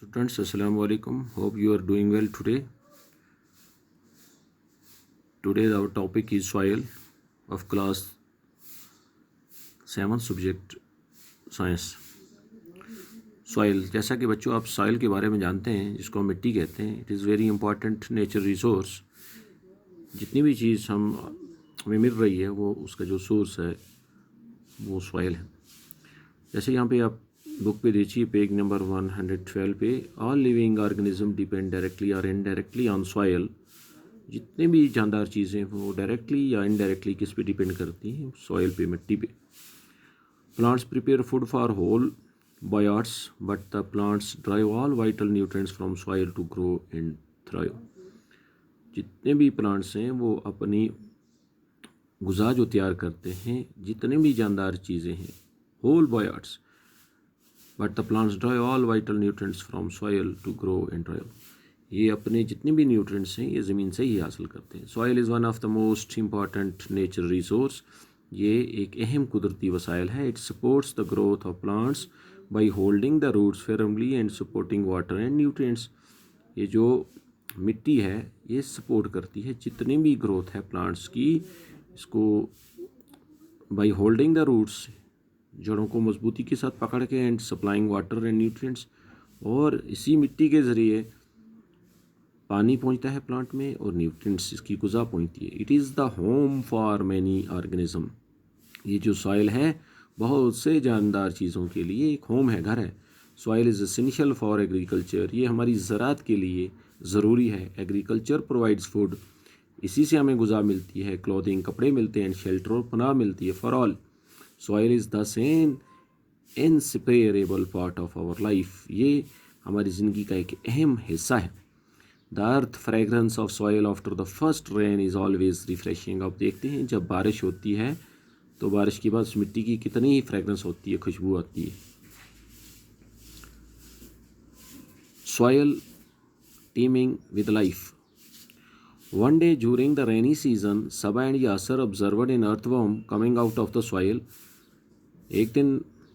Students, Assalamu alaikum. Hope you are doing well today. Today our topic is soil of class 7 subject science. Soil, जैसा कि बच्चों आप soil के बारे में जानते हैं, जिसको हम मिट्टी कहते हैं. It is very important nature resource. जितनी भी चीज़ हमें मिल रही है वो उसका जो सोर्स है वो सॉइल है. जैसे यहाँ पे आप बुक पे देखिए पेज नंबर 112 पे, all living organism depend directly और इनडायरेक्टली ऑन सॉइल. जितने भी जानदार चीज़ें वो डायरेक्टली या इनडायरेक्टली किस पे डिपेंड करती हैं? सॉइल पे, मिट्टी पे. Plants prepare food for whole biots but the plants derive all vital nutrients from soil to grow and thrive. जितने भी प्लांट्स हैं वो अपनी गुज़ा जो तैयार करते हैं, जितने भी जानदार चीज़ें हैं, whole biots, but the plants derive all vital nutrients from soil to grow and thrive. ये अपने जितने भी न्यूट्रिएंट्स हैं ये ज़मीन से ही हासिल करते हैं. Soil is one of the most important nature resource. ये एक अहम कुदरती वसाइल है. It supports the growth of plants by holding the roots firmly and supporting water and nutrients. ये जो मिट्टी है ये सपोर्ट करती है जितनी भी ग्रोथ है प्लांट्स की, इसको बाई होल्डिंग द रूट्स, जड़ों को मजबूती के साथ पकड़ के, and supplying water and nutrients, और इसी मिट्टी के ज़रिए पानी पहुंचता है प्लांट में और न्यूट्रिएंट्स इसकी गुज़ा पहुंचती है. It is the home for many organism. ये जो सॉइल है बहुत से जानदार चीज़ों के लिए एक होम है, घर है. Soil is essential for agriculture. ये हमारी ज़राअत के लिए ज़रूरी है. Agriculture provides food. इसी से हमें गुज़ा मिलती है, क्लोथिंग, कपड़े मिलते हैं, शेल्टर और पनाह मिलती है for all. Soil is the same inseparable part of our life. ये हमारी ज़िंदगी का एक अहम हिस्सा है. The earth fragrance of soil after the first rain is always refreshing. आप देखते हैं जब बारिश होती है तो बारिश के बाद मिट्टी की कितनी ही फ्रेगरेंस होती है, खुशबू आती है. Soil teeming with life. One day during the rainy season, Saba and Yasser observed an earthworm coming out of the soil. एक दिन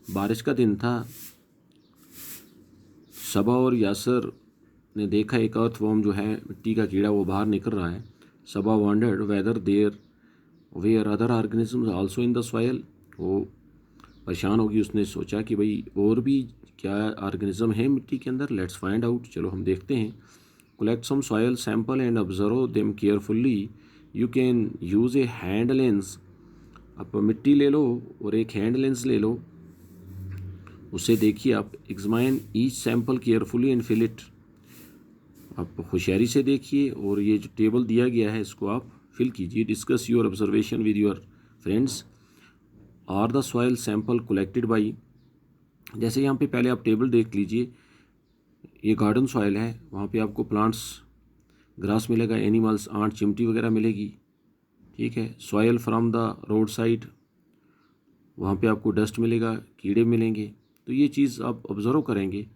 बारिश का दिन था. सबा और यासर ने देखा एक अर्थवर्म जो है मिट्टी का कीड़ा वो बाहर निकल रहा है. Saba wondered whether there were other organisms also in the soil. वो परेशान होगी, उसने सोचा कि भाई और भी क्या ऑर्गेनिज्म है मिट्टी के अंदर. लेट्स फाइंड आउट, चलो हम देखते हैं. Collect some soil sample and observe them carefully. You can use a hand lens. आप मिट्टी ले लो और एक हैंड लेंस ले लो, उसे देखिए आप. Examine each sample carefully and fill it. आप होशियारी से देखिए और ये जो टेबल दिया गया है इसको आप फिल कीजिए. Discuss your observation with your friends. Are the soil sample collected by. जैसे यहाँ पे पहले आप टेबल देख लीजिए. ये गार्डन सॉइल है, वहाँ पे आपको प्लांट्स, ग्रास मिलेगा, एनिमल्स, आंट, चिमटी वगैरह मिलेगी. ठीक है. Soil from the road side, वहाँ पे आपको डस्ट मिलेगा, कीड़े मिलेंगे. तो ये चीज़ आप ऑब्जर्व करेंगे.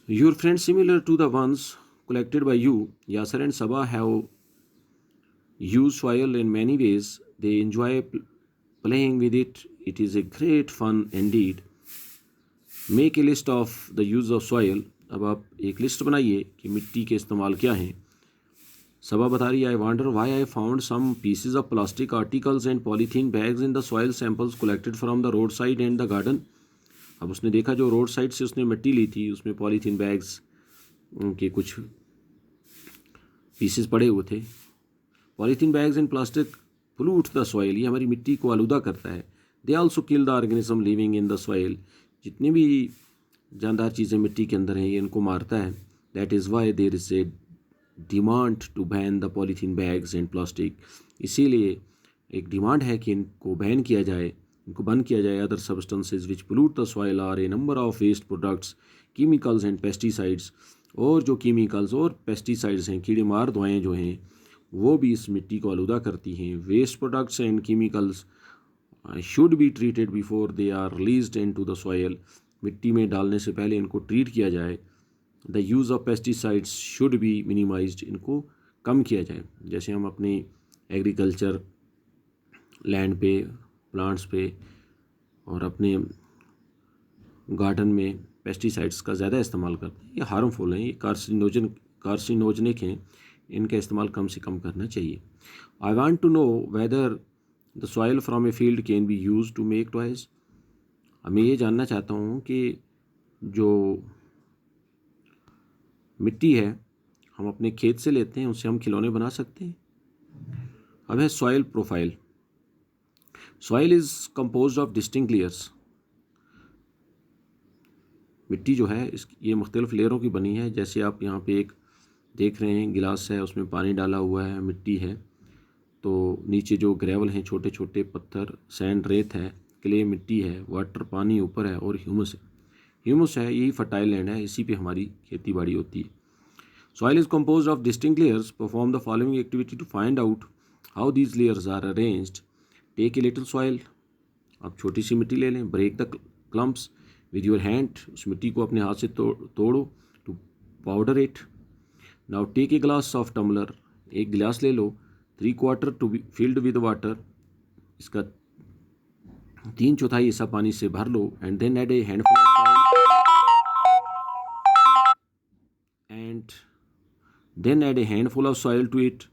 Your friend similar to the ones collected by you. Yasir and Saba have use soil in many ways. They enjoy playing with it. It is a great fun indeed. Make a list of the use of soil. अब आप एक list बनाइए कि मिट्टी के इस्तेमाल क्या हैं. सबा बता रही है, I wonder why I found some pieces of plastic articles and polythene bags in the soil samples collected from the road side and the garden. अब उसने देखा जो रोड साइड से उसने मिट्टी ली थी उसमें पॉलीथीन बैग्स के कुछ पीसेस पड़े हुए थे. Polythene bags and plastic pollute the soil. ये हमारी मिट्टी को आलूदा करता है. They also kill the organism living in the soil. जितनी भी जानदार चीज़ें मिट्टी के अंदर हैं ये इनको मारता है. That is why there is a demand to ban the polythene bags and plastic. इसीलिए एक डिमांड है कि इनको बैन किया जाए, इनको बंद किया जाए. Other substances which pollute the soil are a number of waste products, chemicals and pesticides. और जो केमिकल्स और पेस्टिसाइड्स हैं, कीड़े मार दवाएँ जो हैं, वो भी इस मिट्टी को आलूदा करती हैं. Waste products and chemicals should be treated before they are released into the soil. मिट्टी में डालने से पहले इनको ट्रीट किया जाए. The use of pesticides should be minimised. इनको कम किया जाए. जैसे हम अपनी एग्रीकल्चर लैंड पे, प्लांट्स पे और अपने गार्डन में पेस्टिसाइड्स का ज़्यादा इस्तेमाल करते हैं, ये हार्मफुल हैं, ये कार्सिनोजनिक हैं, इनका इस्तेमाल कम से कम करना चाहिए। I want to know whether the soil from a field can be use to make toys. मैं ये जानना चाहता हूँ कि जो मिट्टी है हम अपने खेत से लेते हैं, उससे हम खिलौने बना सकते हैं। अब है soil profile. Soil is composed of distinct layers. मिट्टी जो है ये मुख्तलिफ लेयरों की बनी है। जैसे आप यहाँ पे एक देख रहे हैं गिलास है, उसमें पानी डाला हुआ है, मिट्टी है, तो नीचे जो ग्रेवल हैं, छोटे छोटे पत्थर, सैंड, रेत है, क्ले मिट्टी है, वाटर पानी ऊपर है, और ह्यूमस है। ह्यूमस है, यही फर्टाइल लैंड है, इसी पे हमारी खेती बाड़ी होती है। Soil is composed of distinct layers. Perform the following activity to find out how these layers are arranged. Take a little soil. आप छोटी सी मिट्टी ले लें. Break the clumps with your hand. उस मिट्टी को अपने हाथ से तोड़ो. To powder it. Now take a glass of tumbler. एक गिलास ले लो. 3/4 to be filled with water. इसका 3/4 हिस्सा पानी से भर लो. And then add a handful of soil. And then add a handful of soil to it.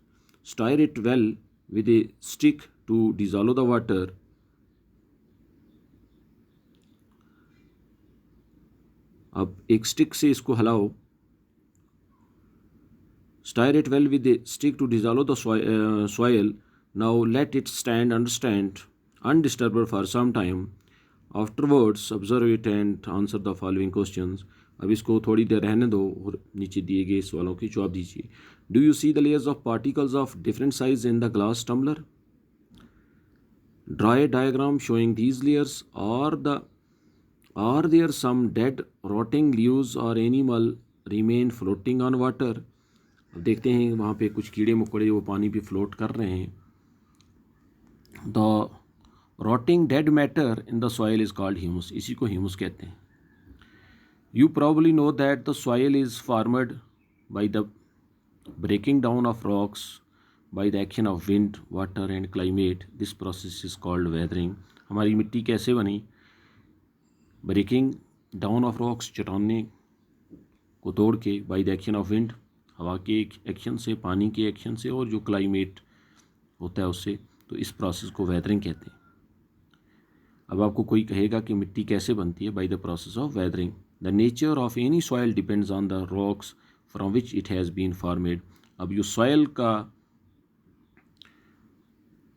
Stir it well with a stick to dissolve the water. अब एक stick से इसको हिलाओ. Stir it well with a stick to dissolve the soil. Now let it stand undisturbed for some time. Afterwards, observe it and answer the following questions. अब इसको थोड़ी देर रहने दो और नीचे दिए गए सवालों के जवाब दीजिए. Do you see the layers of particles of different size in the glass tumbler? Draw a diagram showing these layers. Are there some dead rotting leaves और animal remain floating on water? अब देखते हैं वहाँ पे कुछ कीड़े मकोड़े वो पानी पे फ्लोट कर रहे हैं. The rotting dead matter in the soil is called humus. इसी को ह्यूमस कहते हैं. You probably know that the soil is formed by the breaking down of rocks by the action of wind, water and climate. This process is called weathering. हमारी मिट्टी कैसे बनी? Breaking down of rocks, चट्टानें को तोड़ के, by the action of wind, हवा के एक्शन से, पानी के एक्शन से, और जो क्लाइमेट होता है उससे. तो इस प्रोसेस को वेदरिंग कहते हैं. अब आपको कोई कहेगा कि मिट्टी कैसे बनती है? By the process of weathering. The nature of any soil depends on the rocks from which it has been formed. अब जो सॉइल का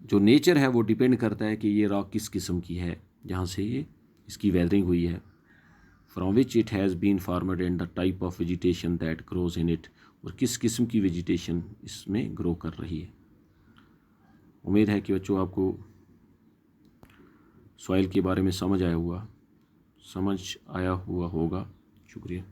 जो नेचर है वो डिपेंड करता है कि ये रॉक किस किस्म की है जहाँ से ये इसकी वेदरिंग हुई है. From which it has been formed and the type of vegetation that grows in it, और किस किस्म की वेजिटेशन इसमें ग्रो कर रही है. उम्मीद है कि बच्चों आपको सॉइल के बारे में समझ आया हुआ होगा. शुक्रिया.